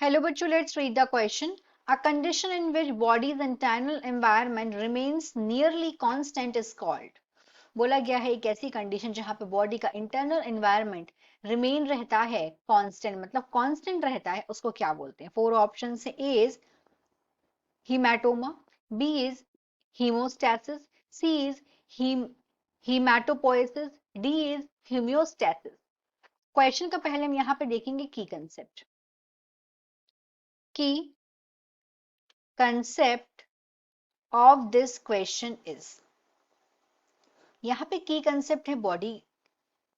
Hello bachcho, let's read the question. A condition in which body's internal environment remains nearly constant is called. बोला गया है एक ऐसी condition जहां पे बॉडी का इंटरनल एनवायरनमेंट रिमेन रहता है कांस्टेंट, मतलब कांस्टेंट रहता है, उसको क्या बोलते हैं? फोर ऑप्शन है। A is hematoma, B is hemostasis, C is hematopoiesis, D is homeostasis. Question का पहले हम यहाँ पे देखेंगे की concept. Key concept of this question is, यहाँ पे की कंसेप्ट है बॉडी,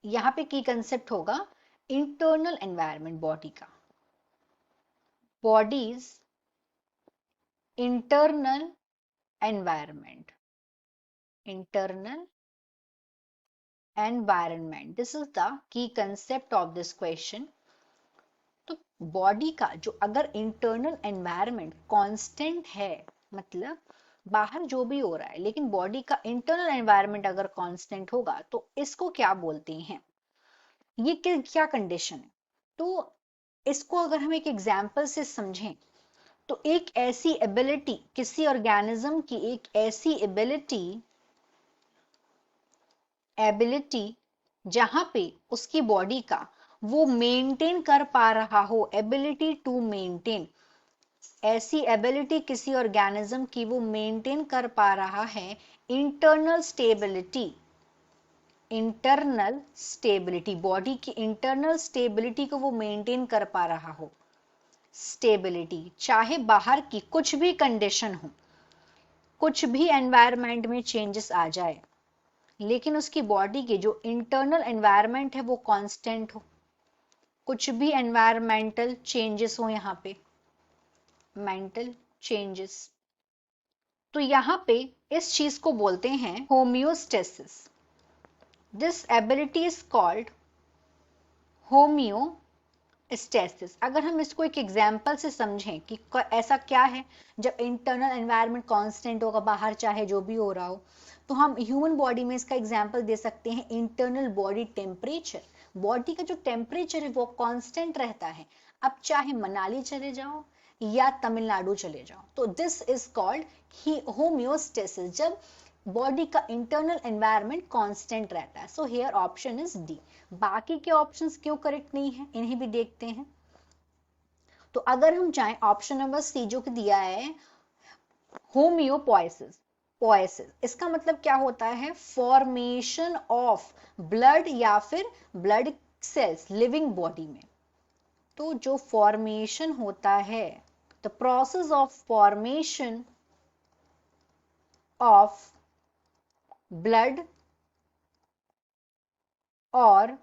यहाँ पे की कंसेप्ट होगा इंटरनल एनवायरनमेंट बॉडी का, bodies internal environment, internal environment, this is the key concept of this question. तो बॉडी का जो अगर इंटरनल एनवायरनमेंट कांस्टेंट है, मतलब बाहर जो भी हो रहा है लेकिन बॉडी का इंटरनल एनवायरनमेंट अगर कांस्टेंट होगा तो इसको क्या बोलते हैं? ये क्या कंडीशन है? तो इसको अगर हम एक एग्जाम्पल से समझें तो एक ऐसी एबिलिटी, किसी ऑर्गेनिज्म की एक ऐसी एबिलिटी जहां पे उसकी बॉडी का वो मेंटेन कर पा रहा हो, एबिलिटी टू मेंटेन, ऐसी एबिलिटी किसी ऑर्गेनिज्म की वो मेंटेन कर पा रहा है internal stability, internal stability, body की इंटरनल स्टेबिलिटी को वो मेंटेन कर पा रहा हो। स्टेबिलिटी चाहे बाहर की कुछ भी कंडीशन हो, कुछ भी एनवायरनमेंट में चेंजेस आ जाए, लेकिन उसकी बॉडी के जो इंटरनल एनवायरनमेंट है वो कांस्टेंट हो, कुछ भी एनवायरमेंटल चेंजेस हो, यहाँ पे मेंटल चेंजेस, तो यहाँ पे इस चीज को बोलते हैं homeostasis. This ability is called homeostasis. अगर हम इसको एक एग्जाम्पल से समझें कि ऐसा क्या है जब इंटरनल एनवायरनमेंट कांस्टेंट होगा, बाहर चाहे जो भी हो रहा हो, तो हम ह्यूमन बॉडी में इसका एग्जाम्पल दे सकते हैं इंटरनल बॉडी टेम्परेचर। बॉडी का जो टेम्परेचर है वो कांस्टेंट रहता है, अब चाहे मनाली चले जाओ या तमिलनाडु चले जाओ, तो दिस इज कॉल्ड होम्योस्टेसिस, जब बॉडी का इंटरनल एनवायरनमेंट कांस्टेंट रहता है। So here option is D. बाकी के ऑप्शंस क्यों करेक्ट नहीं है, इन्हें भी देखते हैं। तो अगर हम चाहें ऑप्शन नंबर सी जो कि दिया है होम्योपोइसिस, पोइसिस, इसका मतलब क्या होता है? फॉर्मेशन ऑफ ब्लड या फिर ब्लड सेल्स लिविंग बॉडी में। तो जो फॉर्मेशन होता है, the process of formation of blood और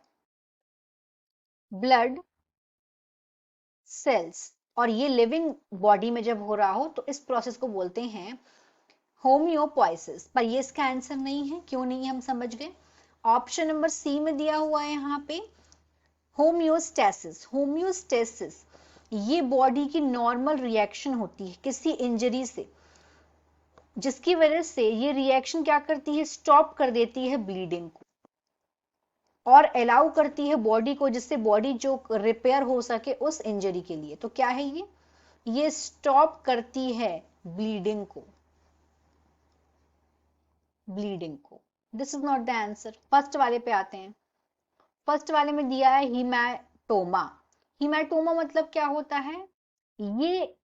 ब्लड सेल्स, और ये लिविंग बॉडी में जब हो रहा हो तो इस प्रोसेस को बोलते हैं होम्योपोइसिस। पर ये इसका आंसर नहीं है, क्यों नहीं है हम समझ गए। ऑप्शन नंबर सी में दिया हुआ है यहाँ पे होम्योस्टेसिस। होम्योस्टेसिस ये बॉडी की नॉर्मल रिएक्शन होती है किसी इंजरी से, जिसकी वजह से ये रिएक्शन क्या करती है? स्टॉप कर देती है ब्लीडिंग को और अलाउ करती है बॉडी को, जिससे बॉडी जो रिपेयर हो सके उस इंजरी के लिए। तो क्या है ये स्टॉप करती है ब्लीडिंग को, ब्लीडिंग को। This is not the answer. First वाले पे आते हैं। फर्स्ट वाले में दिया है हीमाटोमा। हीमाटोमा मतलब क्या होता है? ये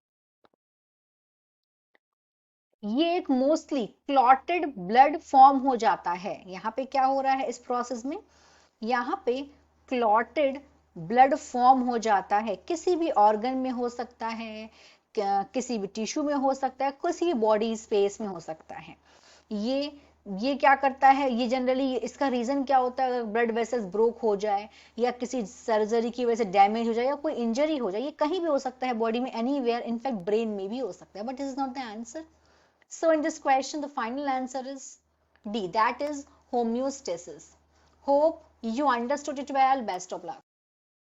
ये एक मोस्टली क्लॉटेड ब्लड फॉर्म हो जाता है। यहाँ पे क्या हो रहा है इस प्रोसेस में? यहाँ पे क्लॉटेड ब्लड फॉर्म हो जाता है, किसी भी ऑर्गन में हो सकता है, किसी भी टिश्यू में हो सकता है, किसी भी बॉडी स्पेस में हो सकता है। ये क्या करता है? ये जनरली इसका रीजन क्या होता है? अगर ब्लड वेसल्स ब्रोक हो जाए या किसी सर्जरी की वजह से डैमेज हो जाए या कोई इंजरी हो जाए, ये कहीं भी हो सकता है बॉडी में, एनीवेयर, इनफैक्ट ब्रेन में भी हो सकता है, but this is not the answer. So in this question, the final answer is D, that is homeostasis. Hope you understood it well. Best of luck.